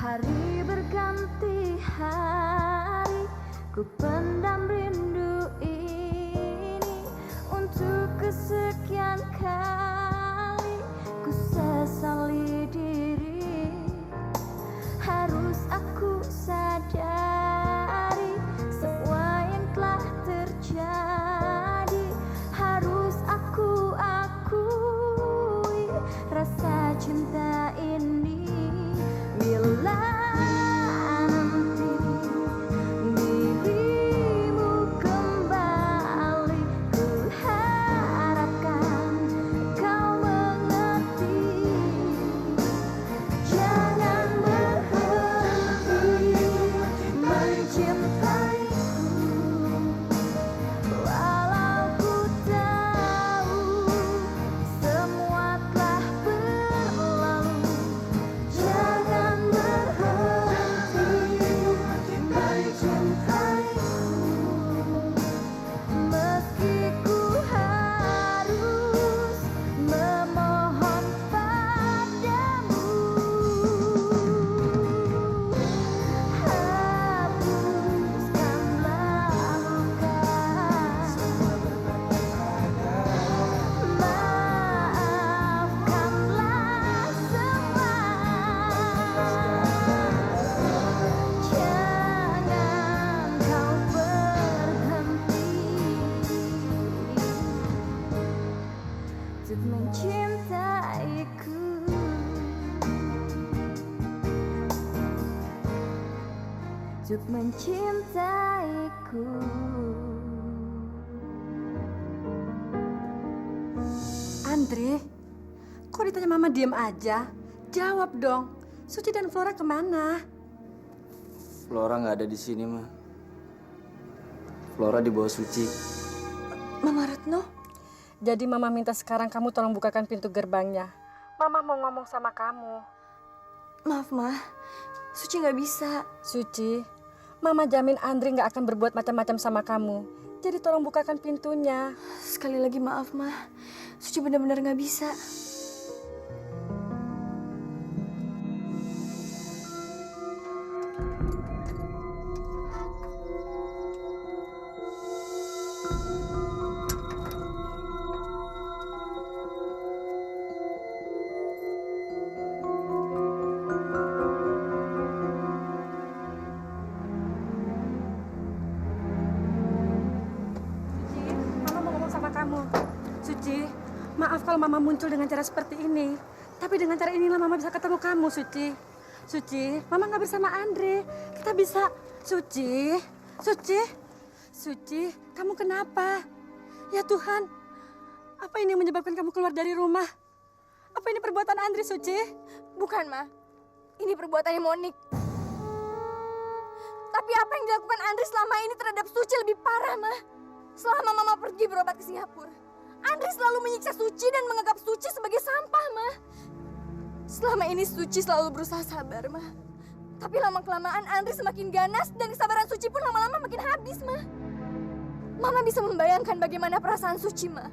Hari berganti hari, ku pendam rindu ini. Untuk kesekian kali, ku sesali diri. Harus aku sadari semua yang telah terjadi. Harus aku akui rasa cinta ini. Bila nanti dirimu kembali, ku harapkan kau mengerti. Jangan berhenti mencintaiku, walau ku tahu semua telah berlalu. Jangan berhenti mencintaiku, meski ku harus memohon padamu. Hapuskanlah luka, maafkanlah semua. Jangan kau berhenti untuk mencintaiku. Untuk mencintaiku. Andre, kok ditanya Mama diem aja? Jawab dong. Suci dan Flora kemana? Flora nggak ada di sini, Ma. Flora di bawah Suci. Mama Retno? Jadi Mama minta sekarang kamu tolong bukakan pintu gerbangnya. Mama mau ngomong sama kamu. Maaf, Ma. Suci nggak bisa. Suci, Mama jamin Andre nggak akan berbuat macam-macam sama kamu. Jadi tolong bukakan pintunya. Sekali lagi maaf, Ma. Suci benar-benar nggak bisa. Mama mau ngomong sama kamu. Suci, maaf kalau Mama muncul dengan cara seperti ini. Tapi dengan cara inilah Mama bisa ketemu kamu, Suci. Suci, Mama nggak bersama Andre. Kita bisa. Suci, Suci, Suci, kamu kenapa? Ya Tuhan, apa ini yang menyebabkan kamu keluar dari rumah? Apa ini perbuatan Andre, Suci? Bukan, Ma. Ini perbuatannya Monik. Tapi apa yang dilakukan Andri selama ini terhadap Suci lebih parah, Ma. Selama Mama pergi berobat ke Singapura, Andri selalu menyiksa Suci dan menganggap Suci sebagai sampah, Ma. Selama ini Suci selalu berusaha sabar, Ma. Tapi lama-kelamaan Andri semakin ganas dan kesabaran Suci pun lama-lama makin habis, Ma. Mama bisa membayangkan bagaimana perasaan Suci, Ma.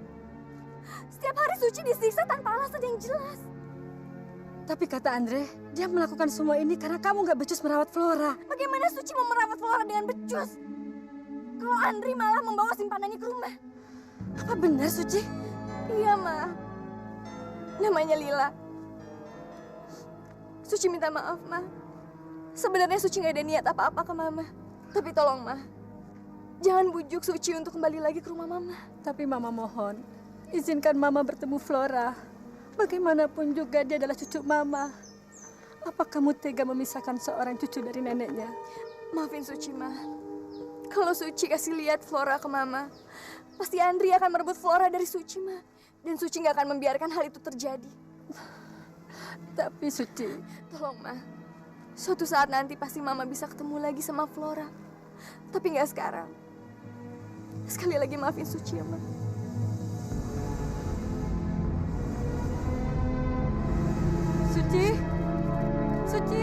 Setiap hari Suci disiksa tanpa alasan yang jelas. Tapi kata Andre, dia melakukan semua ini karena kamu nggak becus merawat Flora. Bagaimana Suci mau merawat Flora dengan becus? Kalau Andri malah membawa simpanannya ke rumah. Apa benar, Suci? Iya, Ma. Namanya Lila. Suci minta maaf, Ma. Sebenarnya Suci nggak ada niat apa-apa ke Mama. Tapi tolong, Ma. Jangan bujuk Suci untuk kembali lagi ke rumah Mama. Tapi Mama mohon, izinkan Mama bertemu Flora. Bagaimanapun juga dia adalah cucu Mama. Apa kamu tega memisahkan seorang cucu dari neneknya? Maafin Suci, Ma. Kalau Suci kasih lihat Flora ke Mama, pasti Andri akan merebut Flora dari Suci, Ma. Dan Suci nggak akan membiarkan hal itu terjadi. Tapi Suci, tolong, Ma. Suatu saat nanti pasti Mama bisa ketemu lagi sama Flora. Tapi nggak sekarang. Sekali lagi maafin Suci ya, Ma. Suci, Suci.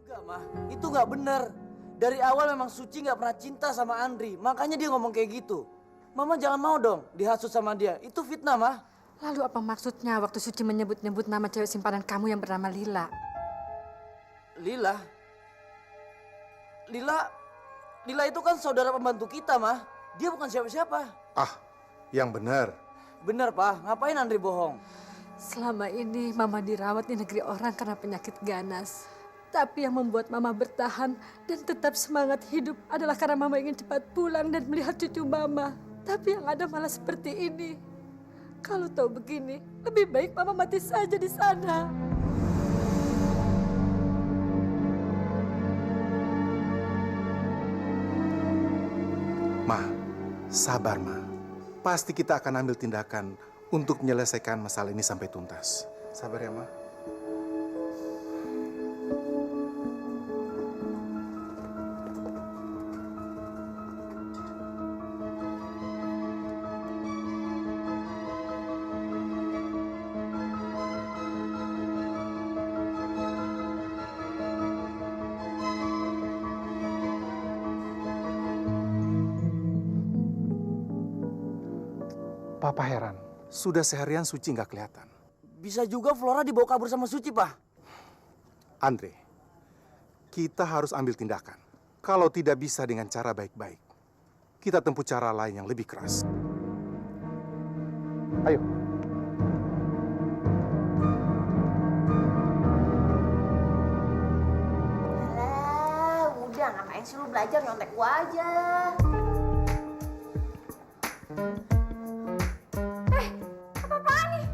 Enggak, Ma. Itu nggak benar. Dari awal memang Suci nggak pernah cinta sama Andri. Makanya dia ngomong kayak gitu. Mama jangan mau dong dihasut sama dia. Itu fitnah, Ma. Lalu apa maksudnya waktu Suci menyebut-nyebut nama cewek simpanan kamu yang bernama Lila? Lila? Lila itu kan saudara pembantu kita, Ma. Dia bukan siapa-siapa. Ah, yang benar. Benar, Pak. Ngapain Andri bohong? Selama ini Mama dirawat di negeri orang karena penyakit ganas. Tapi yang membuat Mama bertahan dan tetap semangat hidup adalah karena Mama ingin cepat pulang dan melihat cucu Mama. Tapi yang ada malah seperti ini. Kalau tahu begini, lebih baik Mama mati saja di sana. Ma, sabar, Ma. Pasti kita akan ambil tindakan untuk menyelesaikan masalah ini sampai tuntas. Sabar ya, Ma. Papa heran, sudah seharian Suci nggak kelihatan. Bisa juga Flora dibawa kabur sama Suci, Pak. Andre, kita harus ambil tindakan. Kalau tidak bisa dengan cara baik-baik, kita tempuh cara lain yang lebih keras. Ayo. Alah, udah ngapain sih lu belajar nyontek gua aja. Apa-apaan nih?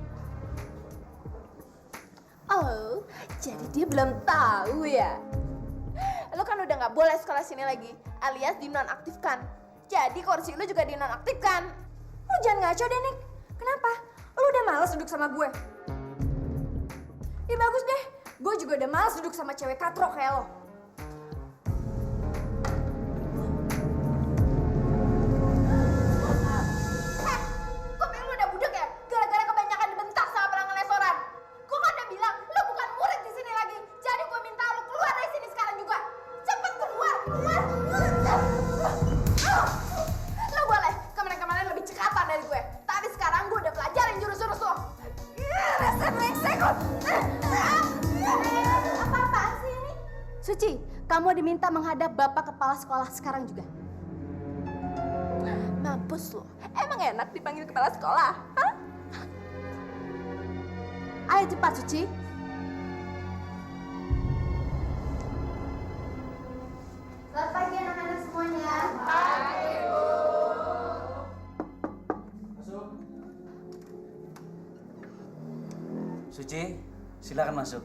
Oh, jadi dia belum tahu ya? Lu kan udah nggak boleh sekolah sini lagi, alias dinonaktifkan. Jadi kursi lu juga dinonaktifkan. Lu jangan ngaco deh, Nick. Kenapa? Lu udah malas duduk sama gue? Ya bagus deh, gue juga udah malas duduk sama cewek katrok kayak lo. Kok pengen lu udah budak ya? Gara-gara kebanyakan dibentak sama pelanggan restoran. Gue kan udah bilang, lu bukan murid di sini lagi. Jadi gue minta lu keluar dari sini sekarang juga. Cepet keluar, keluar. Lu boleh kemarin-kemarin lebih cekatan dari gue. Tapi sekarang gue udah pelajarin jurus-jurus lo. Rasa brengsek lo. Apa-apaan sih ini? Suci, kamu diminta menghadap bapak kepala sekolah sekarang juga. Mampus lo. Emang enak dipanggil kepala sekolah? Hah? Ayo cepat, Suci. Selamat pagi anak-anak semuanya. Suci, silakan masuk.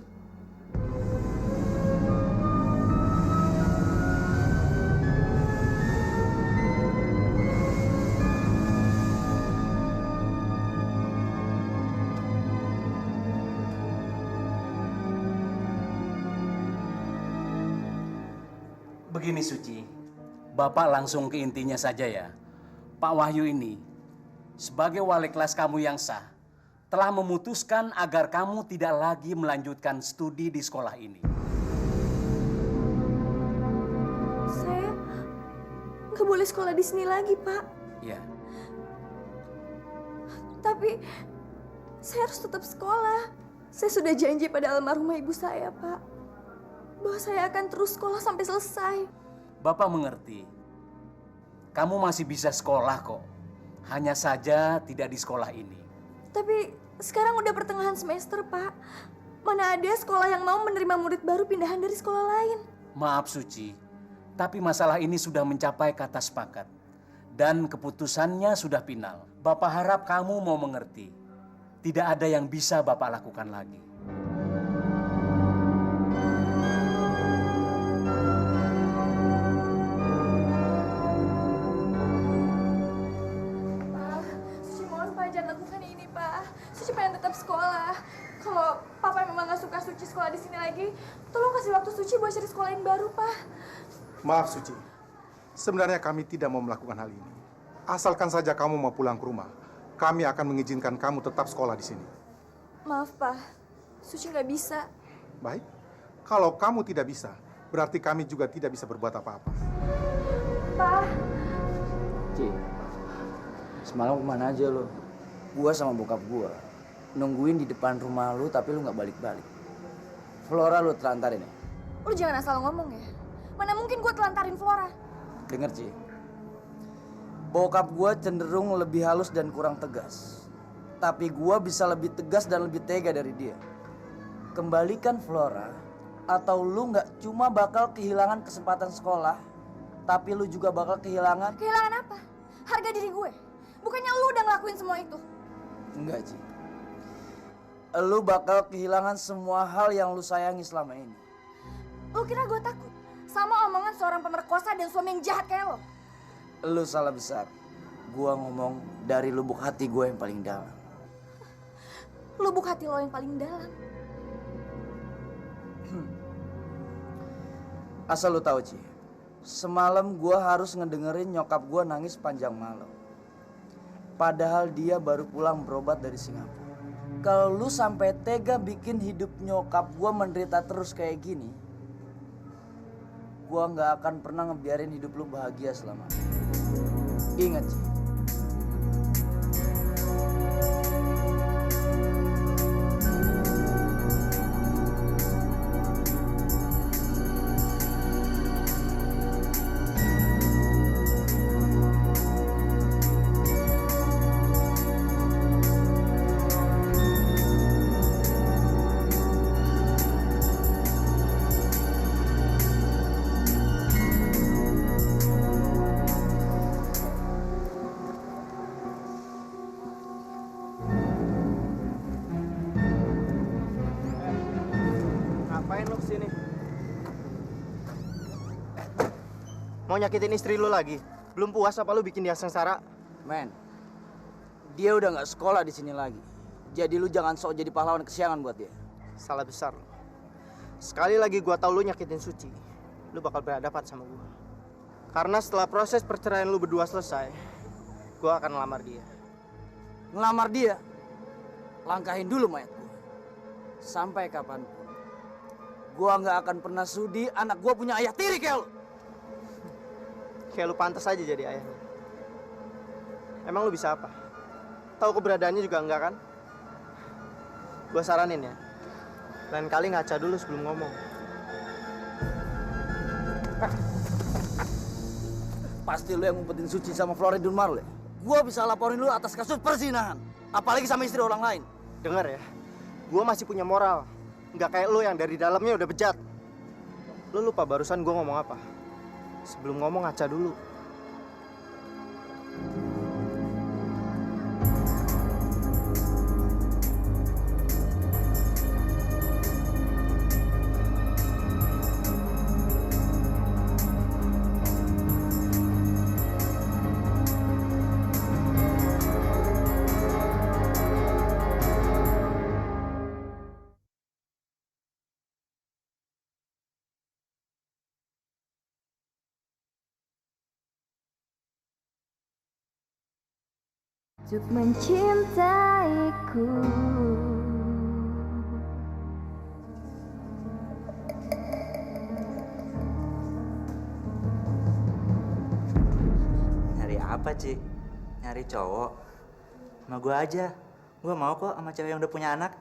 Begini Suci, Bapak langsung ke intinya saja ya. Pak Wahyu ini, sebagai wali kelas kamu yang sah, telah memutuskan agar kamu tidak lagi melanjutkan studi di sekolah ini. Saya nggak boleh sekolah di sini lagi, Pak. Ya, Tapi saya harus tetap sekolah. Saya sudah janji pada almarhumah ibu saya, Pak, bahwa saya akan terus sekolah sampai selesai. Bapak mengerti. Kamu masih bisa sekolah kok. Hanya saja tidak di sekolah ini. Tapi sekarang udah pertengahan semester, Pak. Mana ada sekolah yang mau menerima murid baru pindahan dari sekolah lain. Maaf Suci, tapi masalah ini sudah mencapai kata sepakat. Dan keputusannya sudah final. Bapak harap kamu mau mengerti. Tidak ada yang bisa Bapak lakukan lagi. Pak, Suci mohon Pak jangan lakukan ini, Pak. Suci pengen tetap sekolah. Kalau Papa memang nggak suka Suci sekolah di sini lagi, tolong kasih waktu Suci buat cari sekolah yang baru, Pak. Maaf, Suci. Sebenarnya kami tidak mau melakukan hal ini. Asalkan saja kamu mau pulang ke rumah, kami akan mengizinkan kamu tetap sekolah di sini. Maaf, Pak. Suci nggak bisa. Baik? Kalau kamu tidak bisa, berarti kami juga tidak bisa berbuat apa-apa. Pak. Ci, Semalam kemana aja lo? Gua sama bokap gua nungguin di depan rumah lu tapi lu nggak balik-balik. Flora lu telantarin ya? Lu jangan asal ngomong ya. Mana mungkin gue telantarin Flora. Dengar Ci, bokap gua cenderung lebih halus dan kurang tegas. Tapi gua bisa lebih tegas dan lebih tega dari dia. Kembalikan Flora, atau lu nggak cuma bakal kehilangan kesempatan sekolah, tapi lu juga bakal kehilangan... Kehilangan apa? Harga diri gue. Bukannya lu udah ngelakuin semua itu. Enggak, Ci. Lu bakal kehilangan semua hal yang lu sayangi selama ini. Lu kira gue takut sama omongan seorang pemerkosa dan suami yang jahat kayak lo? Lu salah besar. Gua ngomong dari lubuk hati gue yang paling dalam. Lubuk hati lo yang paling dalam. Asal lu tahu, Ci. Semalam gua harus ngedengerin nyokap gua nangis panjang malam. Padahal dia baru pulang berobat dari Singapura. Kalau lu sampai tega bikin hidup nyokap gua menderita terus kayak gini, gua nggak akan pernah ngebiarin hidup lu bahagia selamanya. Ingat, Ci. Ngapain lo kesini? Mau nyakitin istri lu lagi? Belum puas apa lu bikin dia sengsara? Men, dia udah nggak sekolah di sini lagi. Jadi lu jangan sok jadi pahlawan kesiangan buat dia. Salah besar lo. Sekali lagi gua tahu lu nyakitin Suci, lu bakal berhadapan sama gua. Karena setelah proses perceraian lu berdua selesai, gua akan ngelamar dia. Ngelamar dia? Langkahin dulu mayat gua. Sampai kapanpun, gua nggak akan pernah sudi anak gua punya ayah tiri kayak lu. Kayak lu pantas aja jadi ayahnya. Emang lu bisa apa? Tahu keberadaannya juga enggak kan? Gua saranin ya, lain kali ngaca dulu sebelum ngomong. Pasti lu yang ngumpetin Suci sama Flora Dunmar ya? Gua bisa laporin lu atas kasus perzinahan. Apalagi sama istri orang lain. Dengar ya, gua masih punya moral. Nggak kayak lu yang dari dalamnya udah bejat. Lu lupa barusan gua ngomong apa? Sebelum ngomong ngaca dulu. Untuk mencintaiku. Nyari apa, Ci? Nyari cowok? Sama gue aja. Gue mau kok sama cewek yang udah punya anak.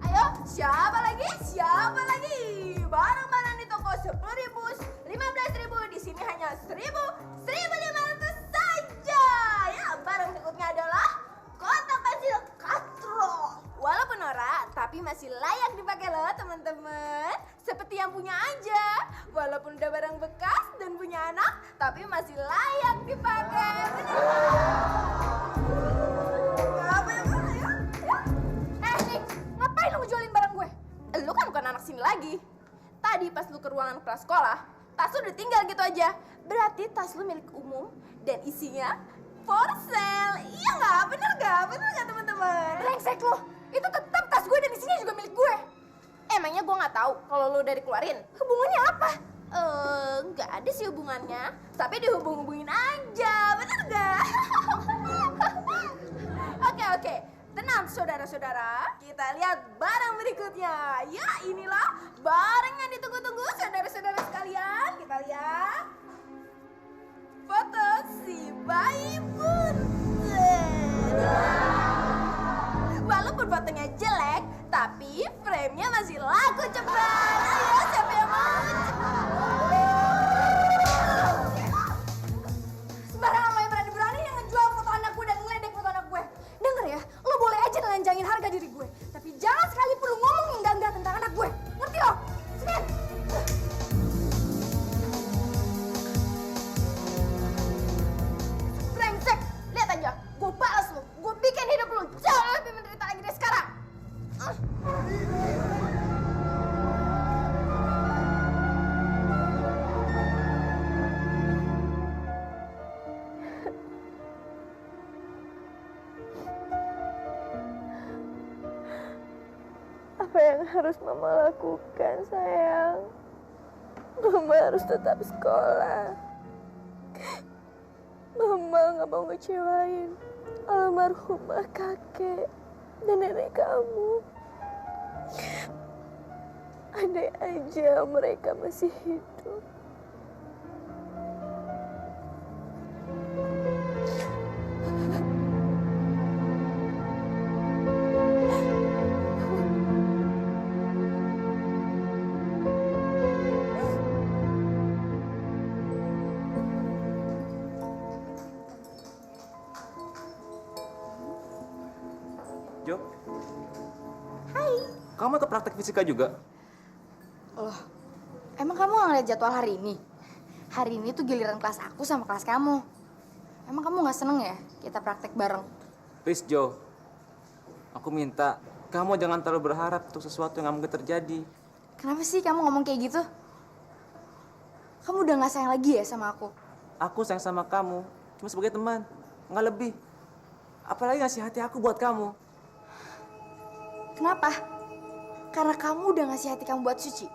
Ayo, siapa lagi? Siapa lagi? Barang-barang di toko 10.000, 15.000, di sini hanya 1.000, 1.500 saja. Ya, barang berikutnya adalah kotak pensil katro. Walaupun norak, tapi masih layak dipakai loh teman-teman. Seperti yang punya aja. Walaupun udah barang bekas dan punya anak, tapi masih layak dipakai. Apa yang mana ya? Nih, ngapain lu ngejualin barang gue? Lu kan bukan anak sini lagi. Tadi pas lu ke ruangan prasekolah, tas lu udah tinggal gitu aja. Berarti tas lu milik umum dan isinya for sale. Iya nggak? Bener nggak? Bener nggak teman-teman? Brengsek lu. Itu tetap tas gue dan isinya juga milik gue. Emangnya gue nggak tahu kalau lu udah dikeluarin? Hubungannya apa? Nggak ada sih hubungannya. Tapi dihubung-hubungin aja. Bener nggak? Oke. Tenang saudara-saudara, kita lihat barang berikutnya. Ya inilah barang yang ditunggu-tunggu saudara-saudara sekalian. Kita lihat. fotonya jelek, tapi frame-nya masih laku cepat. Ayo, siapa yang mau? Sembarangan lo yang berani-berani yang ngejual foto anak gue dan ngeledek foto anak gue. Denger ya, lo boleh aja nelanjangin harga diri gue, tapi jangan sekalipun lo ngomong yang enggak-enggak tentang anak gue. Ngerti lo? Sini. Brengsek, lihat aja. Gue balas lo. Gue bikin hidup lo jauh lebih menderita lagi dari sekarang. Apa yang harus Mama lakukan, sayang? Mama harus tetap sekolah. Mama gak mau ngecewain almarhumah kakek dan nenek kamu. Andai aja mereka masih hidup. Jo. Hai. Kamu ke praktek fisika juga? Loh, emang kamu nggak ngeliat jadwal hari ini? Hari ini tuh giliran kelas aku sama kelas kamu. Emang kamu nggak seneng ya kita praktek bareng? Please Jo, aku minta kamu jangan terlalu berharap untuk sesuatu yang nggak mungkin terjadi. Kenapa sih kamu ngomong kayak gitu? Kamu udah nggak sayang lagi ya sama aku? Aku sayang sama kamu, cuma sebagai teman, nggak lebih. Apalagi ngasih hati aku buat kamu. Kenapa? Karena kamu udah ngasih hati kamu buat Suci.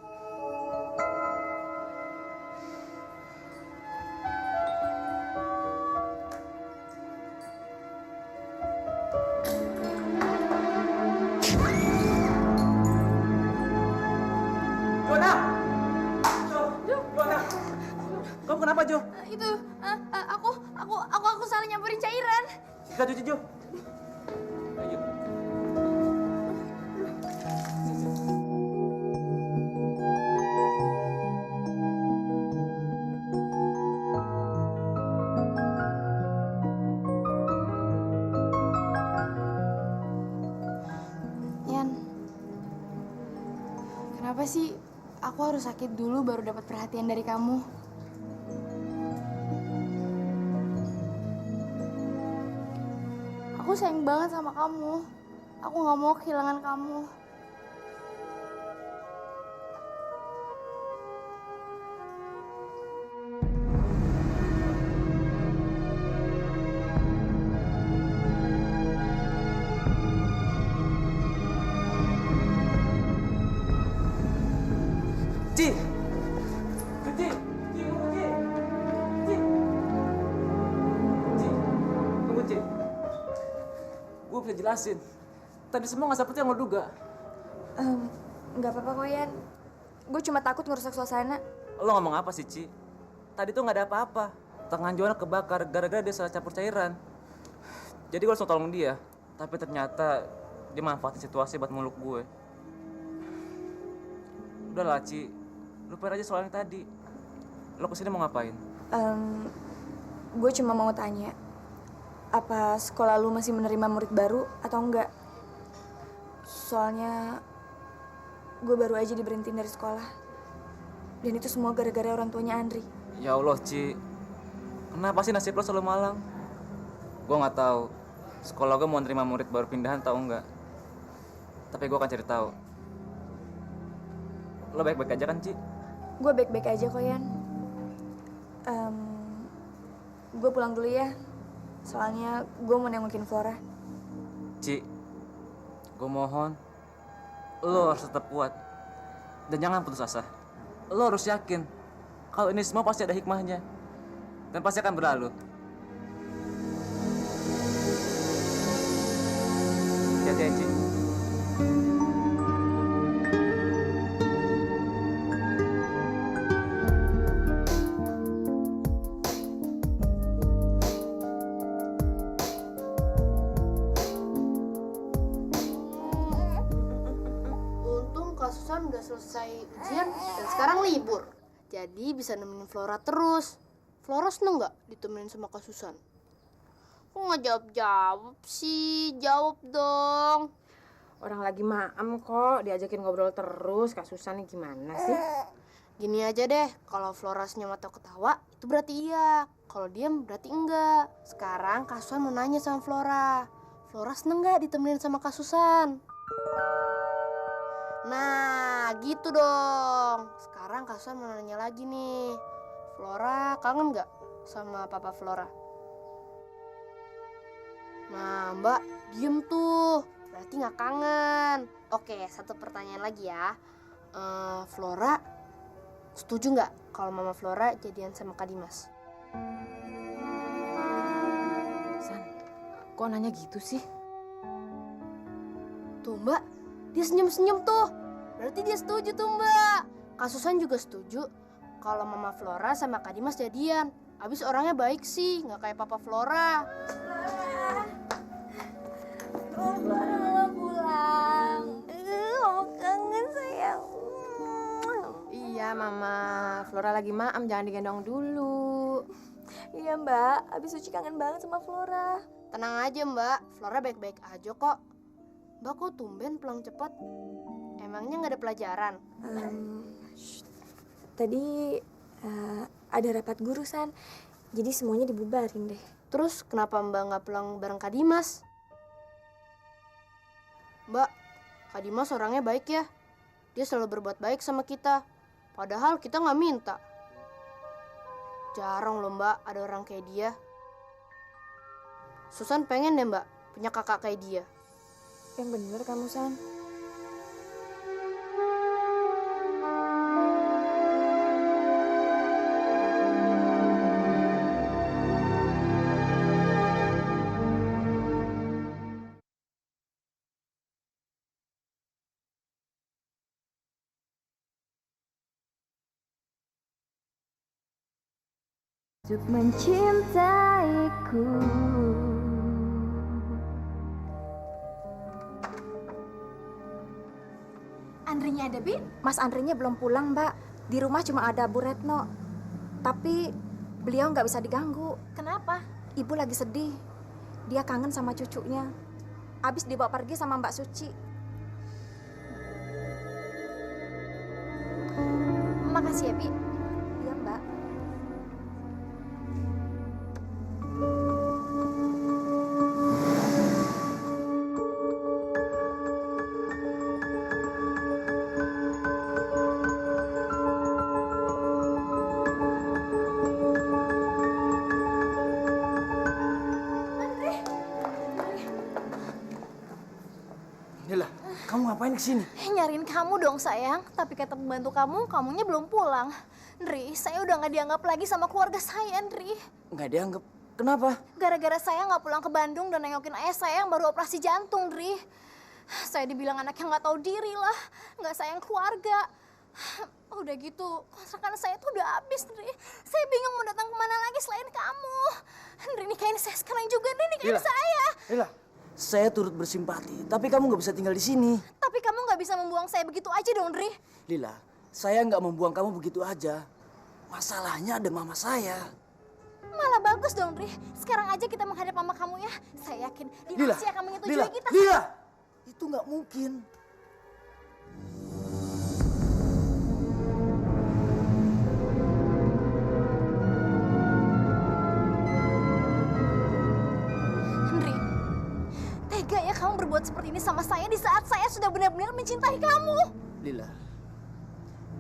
Jona! Jona! Kamu kenapa, Jo? Itu, aku salah nyamperin cairan. Kita cuci, Jo. Ayo. Yan, kenapa sih aku harus sakit dulu baru dapat perhatian dari kamu? Aku sayang banget sama kamu. Aku nggak mau kehilangan kamu. Ci! Ci! Ci, tunggu, Ci! Ci! Ci, tunggu, Ci. Gue bisa jelasin. Tadi semua nggak seperti yang lo duga. Nggak apa-apa kok, Yan. Gue cuma takut ngerusak suasana. Lo ngomong apa sih, Ci? Tadi tuh nggak ada apa-apa. Tangan Joana kebakar gara-gara dia salah campur cairan. Jadi gue langsung tolong dia. Tapi ternyata dia manfaatin situasi buat meluk gue. Udahlah, Ci. Lupain aja soal yang tadi. Lo kesini mau ngapain? Gue cuma mau tanya, apa sekolah lu masih menerima murid baru atau enggak? Soalnya gue baru aja diberhentiin dari sekolah. Dan itu semua gara-gara orang tuanya Andri. Ya Allah, Ci. Kenapa sih nasib lo selalu malang? Gue nggak tahu sekolah gue mau nerima murid baru pindahan atau enggak. Tapi gue akan cari tahu. Lo baik-baik aja kan, Ci? Gue baik-baik aja kok, Yan. Gue pulang dulu ya. Soalnya gue mau nengokin Flora. Ci, gue mohon, lo harus tetap kuat. Dan jangan putus asa. Lo harus yakin kalau ini semua pasti ada hikmahnya. Dan pasti akan berlalu. Hati-hati ya, Ci. selesai ujian dan sekarang libur. Jadi bisa nemenin Flora terus. Flora seneng nggak ditemenin sama Kak Susan? Kok nggak jawab-jawab sih? Jawab dong. Orang lagi maem kok, diajakin ngobrol terus. Kak Susan nih gimana sih? Gini aja deh, kalau Flora senyum atau ketawa, itu berarti iya. Kalau diam berarti enggak. Sekarang Kak Susan mau nanya sama Flora. Flora seneng nggak ditemenin sama Kak Susan? Nah, gitu dong. Sekarang Kak Susan mau nanya lagi nih. Flora kangen nggak sama Papa Flora? Nah, Mbak, diem tuh. Berarti nggak kangen. Oke, satu pertanyaan lagi ya. Flora setuju nggak kalau Mama Flora jadian sama Kak Dimas? San, kok nanya gitu sih? Tuh Mbak, dia senyum-senyum tuh. Berarti dia setuju tuh Mbak. Kak Susan juga setuju kalau Mama Flora sama Kak Dimas jadian. Abis orangnya baik sih, nggak kayak Papa Flora. Flora mama pulang. Mama kangen sayang. Iya, Mama. Flora lagi maem, jangan digendong dulu. Iya Mbak, abis Suci kangen banget sama Flora. Tenang aja Mbak, Flora baik-baik aja kok. Mbak kok tumben pulang cepat? Emangnya nggak ada pelajaran? Tadi ada rapat guru San, jadi semuanya dibubarin deh. Terus kenapa Mbak nggak pulang bareng Kak Dimas? Mbak, Kak Dimas orangnya baik ya. Dia selalu berbuat baik sama kita. Padahal kita nggak minta. Jarang loh Mbak ada orang kayak dia. Susan pengen deh Mbak punya kakak kayak dia. Yang bener kamu San. Untuk mencintaiku. Andrinya ada, Bi? Mas Andrinya belum pulang, Mbak. Di rumah cuma ada Bu Retno. Tapi beliau nggak bisa diganggu. Kenapa? Ibu lagi sedih. Dia kangen sama cucunya. Abis dibawa pergi sama Mbak Suci. Makasih ya, Bi. Iya, Mbak. Nila, kamu ngapain kesini? Nyariin kamu dong sayang, tapi kata pembantu kamu, kamunya belum pulang. Ndri, saya udah nggak dianggap lagi sama keluarga saya, Ndri. Nggak dianggap. Kenapa? Gara-gara saya nggak pulang ke Bandung dan nengokin ayah saya yang baru operasi jantung, Ndri. Saya dibilang anak yang nggak tahu diri lah, nggak sayang keluarga. Udah gitu, kontrakan saya tuh udah habis, Ndri. Saya bingung mau datang kemana lagi selain kamu. Ndri, nikahin saya sekarang juga, Ndri, nikahin saya. Lila, saya turut bersimpati, tapi kamu nggak bisa tinggal di sini. Tapi kamu nggak bisa membuang saya begitu aja dong, Ndri. Lila, saya nggak membuang kamu begitu aja. Masalahnya ada mama saya. Malah bagus dong, Ndri. Sekarang aja kita menghadap mama kamu ya. Saya yakin Lila, Dinasya akan menyetujui Lila, kita. Lila, itu nggak mungkin. Ndri, tega ya kamu berbuat seperti ini sama saya di saat saya sudah benar-benar mencintai kamu. Lila,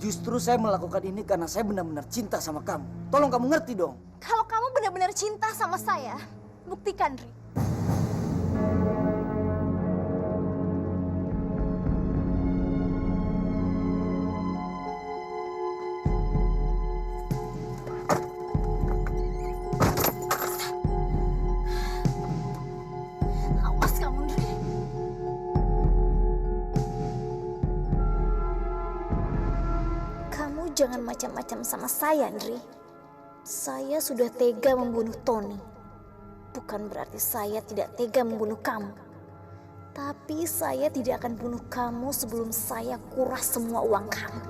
justru saya melakukan ini karena saya benar-benar cinta sama kamu. Tolong kamu ngerti dong. Kalau kamu benar-benar cinta sama saya, buktikan, Ndri. Awas kamu, Ndri. Kamu jangan macam-macam sama saya, Ndri. Saya sudah tega membunuh Tony. Bukan berarti saya tidak tega membunuh kamu. Tapi saya tidak akan bunuh kamu sebelum saya kuras semua uang kamu.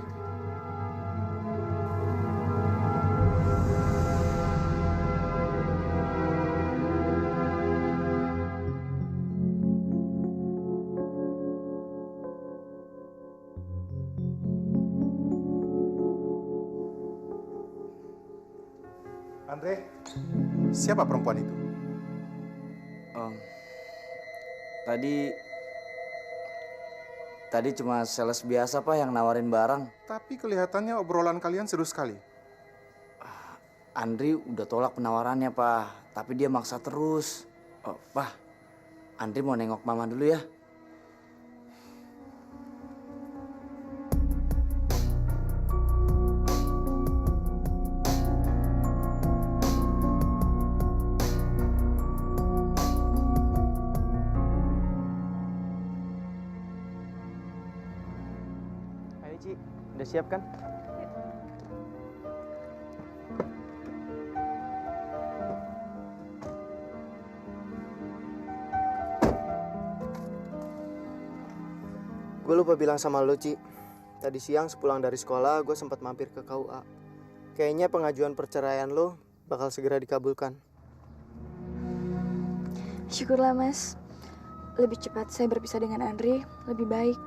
Andre, siapa perempuan itu? Tadi cuma sales biasa Pak yang nawarin barang. Tapi kelihatannya obrolan kalian seru sekali. Andri udah tolak penawarannya Pak, tapi dia maksa terus. Oh, Pak, Andri mau nengok Mama dulu ya. Ayo Ci, udah siap kan? Gue lupa bilang sama lo, Ci. Tadi siang sepulang dari sekolah, gue sempat mampir ke KUA. Kayaknya pengajuan perceraian lo bakal segera dikabulkan. Syukurlah Mas. Lebih cepat saya berpisah dengan Andri, lebih baik.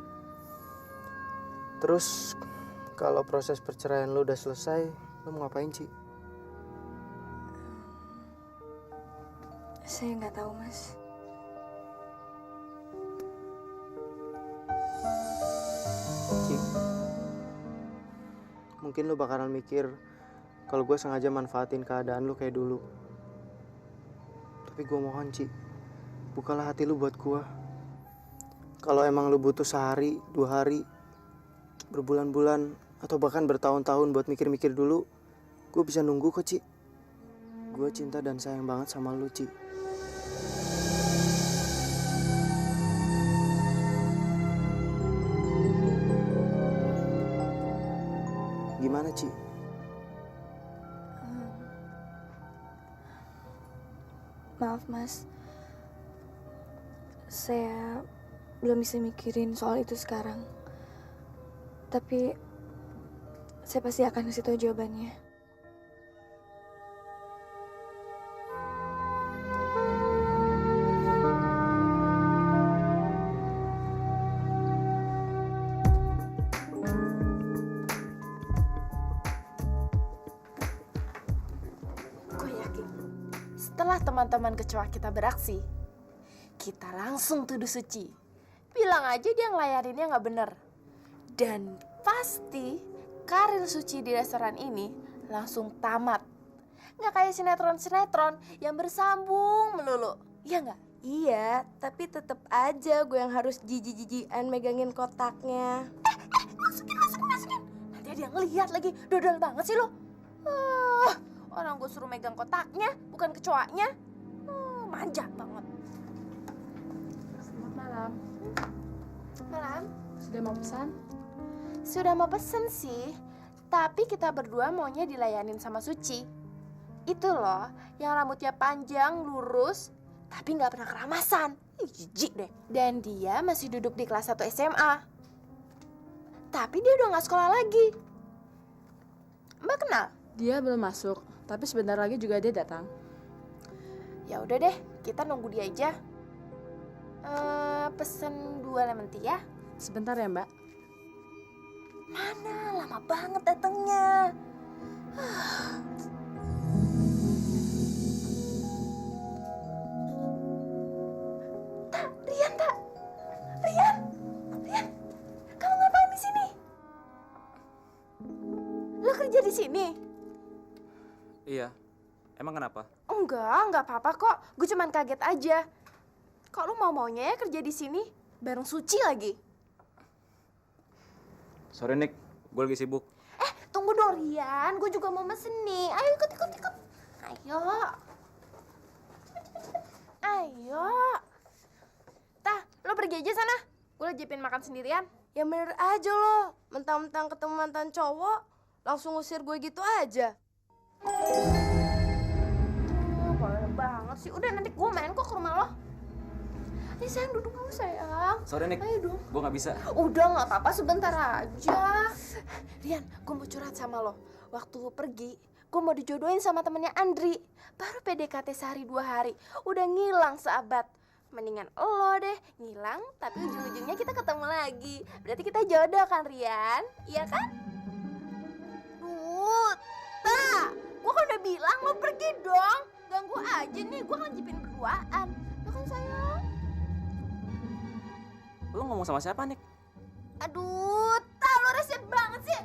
Terus, kalau proses perceraian lo udah selesai, lo mau ngapain, Ci? Saya nggak tahu, Mas. Ci, mungkin lo bakalan mikir kalau gue sengaja manfaatin keadaan lo kayak dulu. Tapi gue mohon, Ci, bukalah hati lo buat gue. Kalau emang lo butuh sehari, 2 hari, berbulan-bulan, atau bahkan bertahun-tahun buat mikir-mikir dulu, gue bisa nunggu kok, Ci. Gue cinta dan sayang banget sama lo, Ci. Gimana, Ci? Maaf, Mas. Saya belum bisa mikirin soal itu sekarang. Tapi saya pasti akan kasih tahu jawabannya. Gue yakin setelah teman-teman kecoa kita beraksi, kita langsung tuduh Suci. Bilang aja dia ngelayarinnya nggak bener. Dan pasti karir Suci di restoran ini langsung tamat. Nggak kayak sinetron-sinetron yang bersambung melulu. Iya nggak? Iya, tapi tetep aja gue yang harus jijik-jijikan megangin kotaknya. Masukin. Nanti ada yang ngeliat lagi. Dodol banget sih lo. Orang gue suruh megang kotaknya, bukan kecoanya. Manja banget. Selamat malam. Malam. Sudah mau pesan? Sudah mau pesen sih, tapi kita berdua maunya dilayanin sama Suci. Itu loh, yang rambutnya panjang, lurus, tapi nggak pernah keramasan. Jijik deh. Dan dia masih duduk di kelas 1 SMA. Tapi dia udah nggak sekolah lagi. Mbak kenal? Dia belum masuk, tapi sebentar lagi juga dia datang. Ya udah deh, kita nunggu dia aja. Pesen 2 lemon tea ya. Sebentar ya, Mbak. Mana lama banget datangnya. Rian, kamu ngapain di sini? Lo kerja di sini? Iya. Emang kenapa? Enggak apa-apa kok. Gue cuman kaget aja. Kok lo mau-maunya ya kerja di sini? Bareng Suci lagi. Sorry, Nick. Gue lagi sibuk. Tunggu dong, Rian. Gue juga mau mesen nih. Ayo ikut. Ayo. Tah, lo pergi aja sana. Gue lejepin makan sendirian. Ya bener aja lo, mentang-mentang ketemu mantan cowok, langsung ngusir gue gitu aja. Boleh banget sih. Udah nanti gue main kok ke rumah lo. Nih sayang, duduk dulu sayang. Sorry Nick, Ayo dong. gue nggak bisa. Udah nggak apa-apa, sebentar aja. Rian, gue mau curhat sama lo. Waktu lo pergi, gue mau dijodohin sama temennya Andri. Baru PDKT sehari 2 hari, udah ngilang seabad. Mendingan lo deh ngilang, tapi ujung-ujungnya kita ketemu lagi. Berarti kita jodoh kan, Rian? Iya kan? Ta, gue kan udah bilang lo pergi dong. Ganggu aja nih, gue ngelanjipin berduaan. Ya kan sayang? Lo ngomong sama siapa Nick? Aduh, Ta, lo resep banget sih.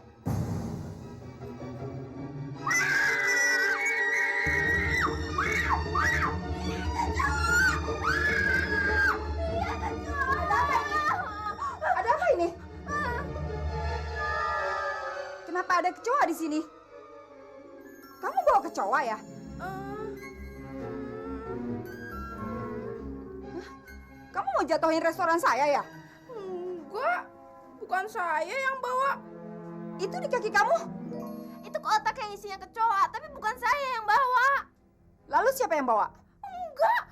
Ada apa ini? Kenapa ada kecoa di sini? Kamu bawa kecoa ya? Hah? Kamu mau jatuhin restoran saya ya? Enggak, bukan saya yang bawa. Itu di kaki kamu? Itu kotak yang isinya kecoa, tapi bukan saya yang bawa. Lalu siapa yang bawa? Enggak,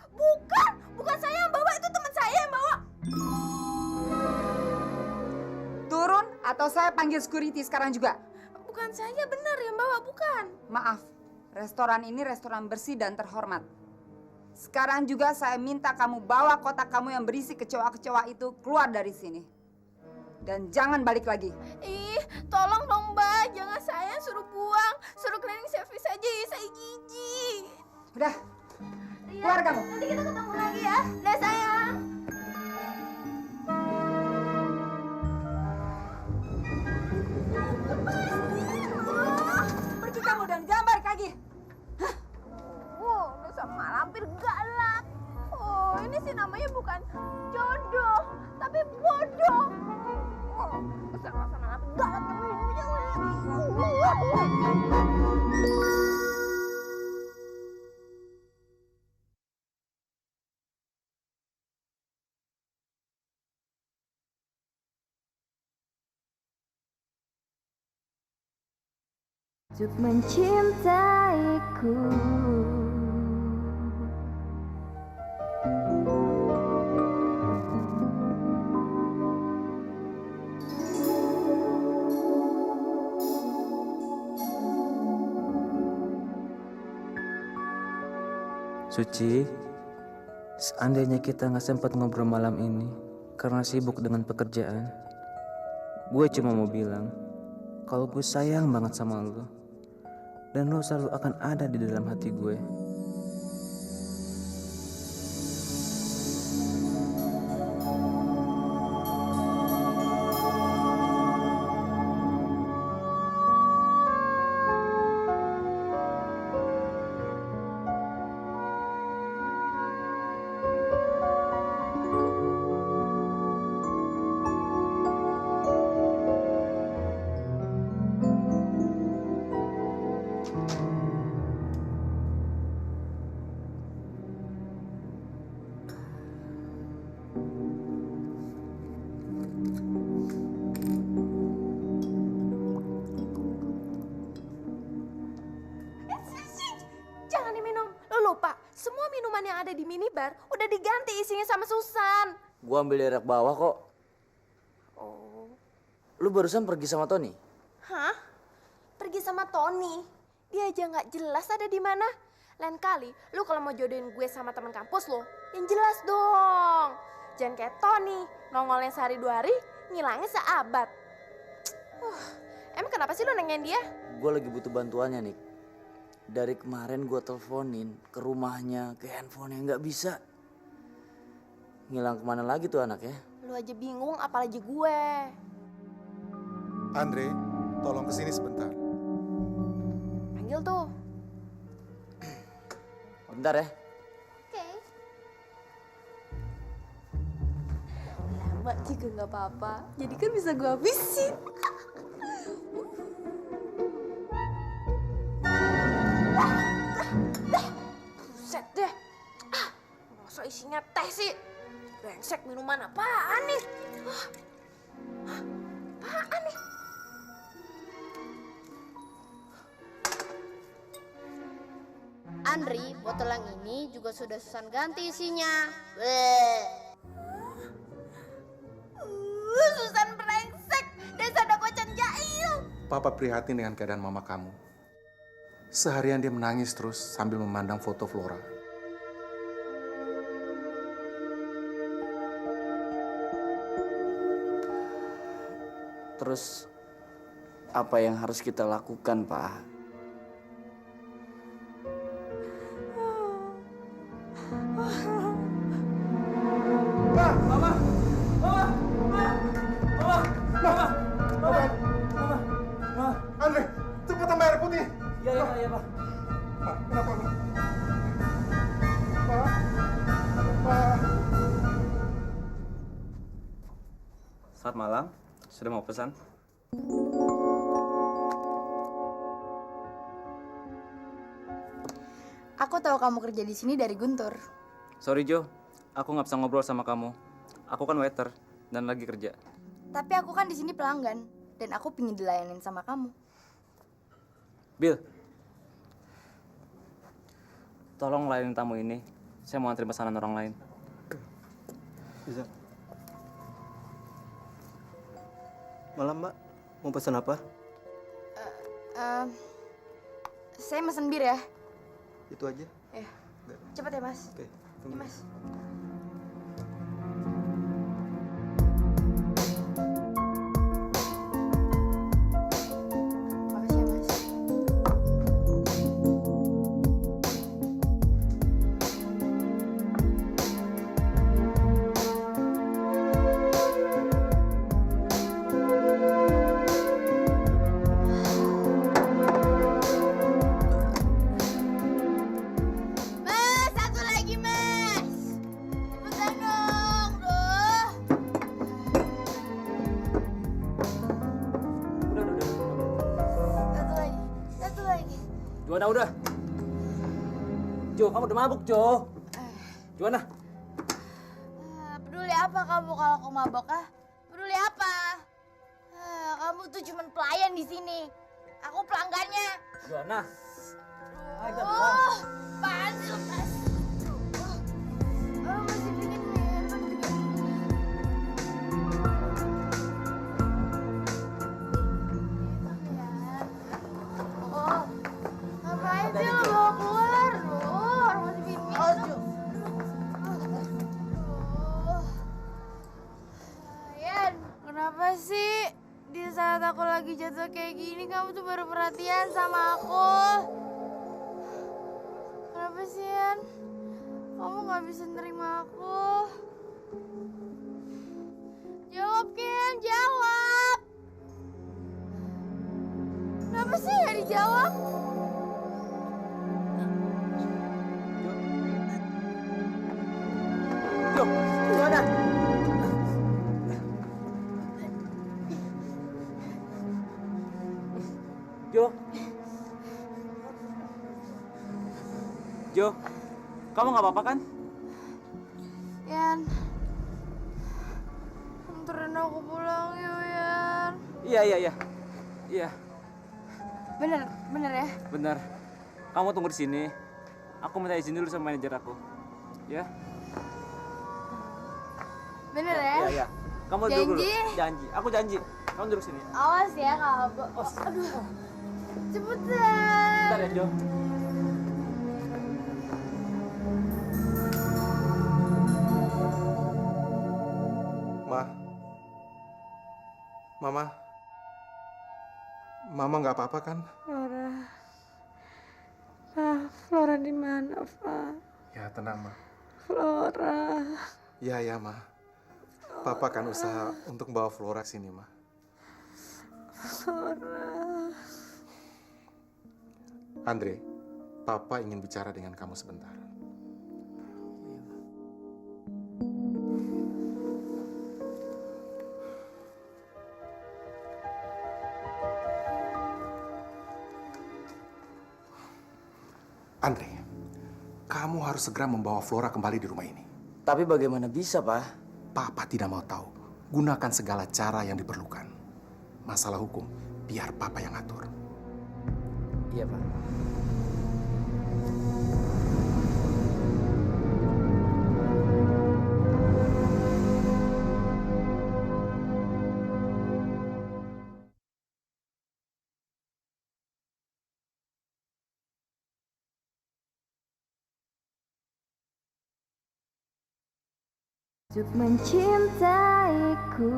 bukan saya yang bawa, itu teman saya yang bawa. Turun atau saya panggil security sekarang juga. Bukan saya benar yang bawa, bukan. Maaf, restoran ini restoran bersih dan terhormat. Sekarang juga saya minta kamu bawa kotak kamu yang berisi kecoa-kecoa itu keluar dari sini. Dan jangan balik lagi. Ih, tolong dong Mbak, jangan saya suruh buang. Suruh cleaning service aja ya, saya jijik. Udah, keluar kamu. Nanti kita ketemu lagi ya. Udah sayang. Pergi kamu dan jangan balik lagi. Udah sama lampir galak. Oh, ini sih namanya bukan jodoh, tapi bodoh. Oh, sama lampir galak Untuk mencintaiku. Suci, seandainya kita nggak sempat ngobrol malam ini karena sibuk dengan pekerjaan, gue cuma mau bilang kalau gue sayang banget sama lo dan lo selalu akan ada di dalam hati gue. Jangan diminum. Lo lupa, semua minuman yang ada di minibar udah diganti isinya sama Susan. Gua ambil dari rak bawah kok. Oh. Lu barusan pergi sama Tony? Hah? Pergi sama Tony? Dia aja nggak jelas ada di mana. Lain kali, lu kalau mau jodohin gue sama teman kampus lo, yang jelas dong. Jangan kayak Tony, nongolnya sehari 2 hari, ngilangnya seabad. Emang kenapa sih lu nanyain dia? Gue lagi butuh bantuannya, Nick. Dari kemarin gue teleponin ke rumahnya, ke handphonenya nggak bisa. Ngilang kemana lagi tuh anaknya? Lu aja bingung, apalagi gue. Andre, tolong kesini sebentar. Panggil tuh. Bentar ya. Oke. Lama juga nggak apa-apa. Jadi kan bisa gue habisin. Buset deh. Masa isinya teh sih? Brengsek, minuman apaan nih? Apaan nih? Andri, botol yang ini juga sudah Susan ganti isinya. Bleh. Susan brengsek, dasar dakocan jahil. Papa prihatin dengan keadaan mama kamu. Seharian dia menangis terus sambil memandang foto Flora. Terus apa yang harus kita lakukan, Pak? Andre, cepat tambah air putih. Iya, Pak. Pak, kenapa, Pak? Pak. Selamat malam. Sudah mau pesan? Aku tahu kamu kerja di sini dari Guntur. Sorry Jo, aku nggak bisa ngobrol sama kamu. Aku kan waiter dan lagi kerja. Tapi aku kan di sini pelanggan dan aku pingin dilayanin sama kamu. Bill, tolong layanin tamu ini. Saya mau antri pesanan orang lain. Bisa. Malam, Mbak. Mau pesan apa? Saya mesen bir ya. Itu aja. Cepat ya, Mas. Oke, Ya, tunggu. Mas. Makasih ya, Mas. Mas, satu lagi, Mas. Cepetan dong, duh. Satu lagi, satu lagi. Juana udah. Jo, kamu udah mabuk Jo. Juana. Peduli apa kamu kalau aku mabok, ah? Peduli apa? Kamu tuh cuman pelayan di sini. Aku pelanggannya. Juana. Oh, apaan sih lu, Mas? Masih bikin minum juga. Oh, ngapain sih lu bawa keluar? Orang masih bikin minum. Yan, kenapa sih di saat aku lagi jatuh kayak gini kamu tuh baru perhatian sama aku? Kenapa sih, Yan? Kamu gak bisa nerima aku? Jawab, Ken, jawab! Kenapa sih gak dijawab? Jo, Juana. Jo. Jo, kamu nggak apa-apa kan? Yan, anterin aku pulang yuk, Yan. Iya. Bener ya? Benar. Kamu tunggu di sini. Aku minta izin dulu sama manajer aku. Ya? Bener ya? Iya. Kamu duduk dulu. Janji? Janji. Aku janji. Kamu duduk sini. Awas ya, Kak. Aduh, cepetan. Bentar ya, Jo. Mama nggak apa-apa kan? Flora. Pak, Flora di mana, Pak? Ya tenang, Ma. Flora. Ya, Ma. Papa akan usaha untuk bawa Flora sini, Ma. Flora. Andre, Papa ingin bicara dengan kamu sebentar. Andre, kamu harus segera membawa Flora kembali di rumah ini. Tapi bagaimana bisa, Pak? Papa tidak mau tahu. Gunakan segala cara yang diperlukan. Masalah hukum, biar Papa yang atur. Iya, Pak. untuk mencintaiku.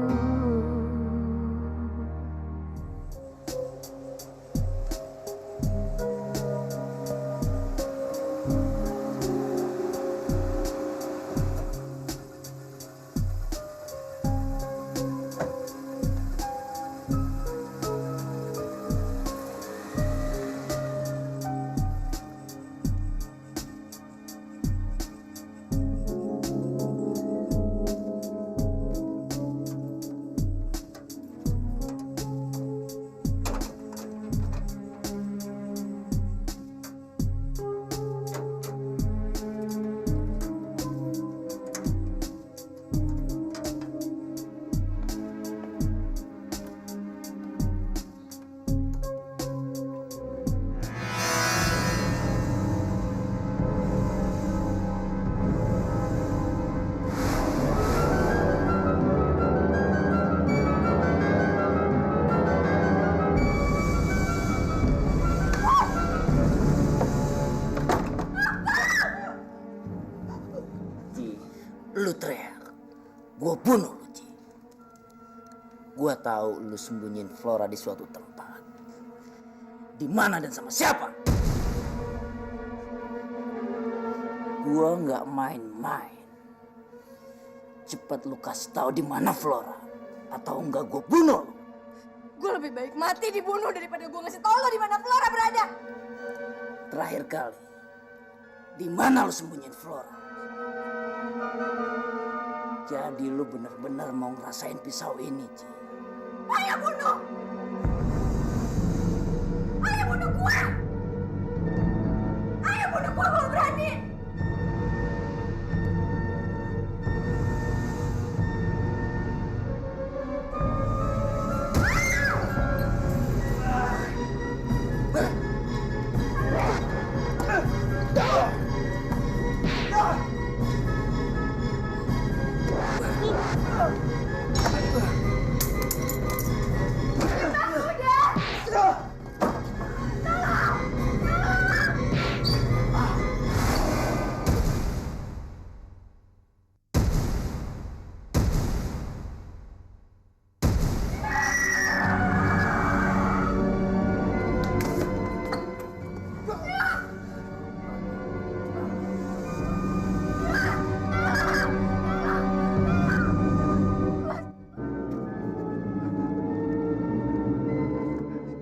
Lu teriak, gua bunuh lu, Ci. Gua tahu lu sembunyiin Flora di suatu tempat. Di mana dan sama siapa? Gua nggak main-main. Cepat lu kasih tahu di mana Flora, atau enggak gua bunuh lu. Gue lebih baik mati dibunuh daripada gue ngasih tau lo di mana Flora berada. Terakhir kali, di mana lu sembunyiin Flora? Jadi lu benar-benar mau ngerasain pisau ini, Ci. Ayo bunuh! Ayo bunuh gue! Ayo bunuh gue kalau berani!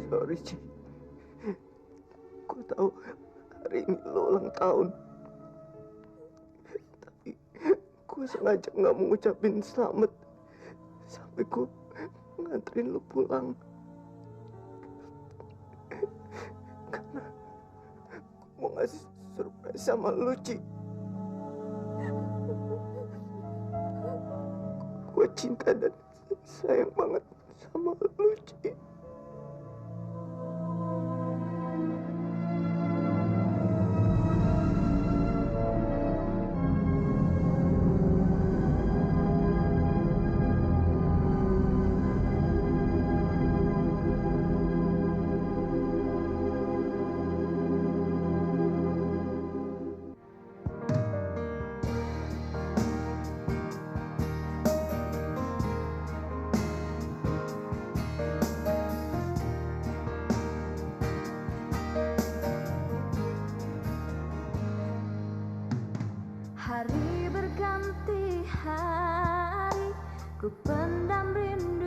Sorry, Ci. Gue tahu hari ini lo ulang tahun. Tapi gue sengaja nggak mau ngucapin selamat sampai gue nganterin lo pulang. Karena gue mau ngasih surprise sama lo, Ci. Gue cinta dan sayang banget sama lo, Ci. Hari berganti hari, ku pendam rindu.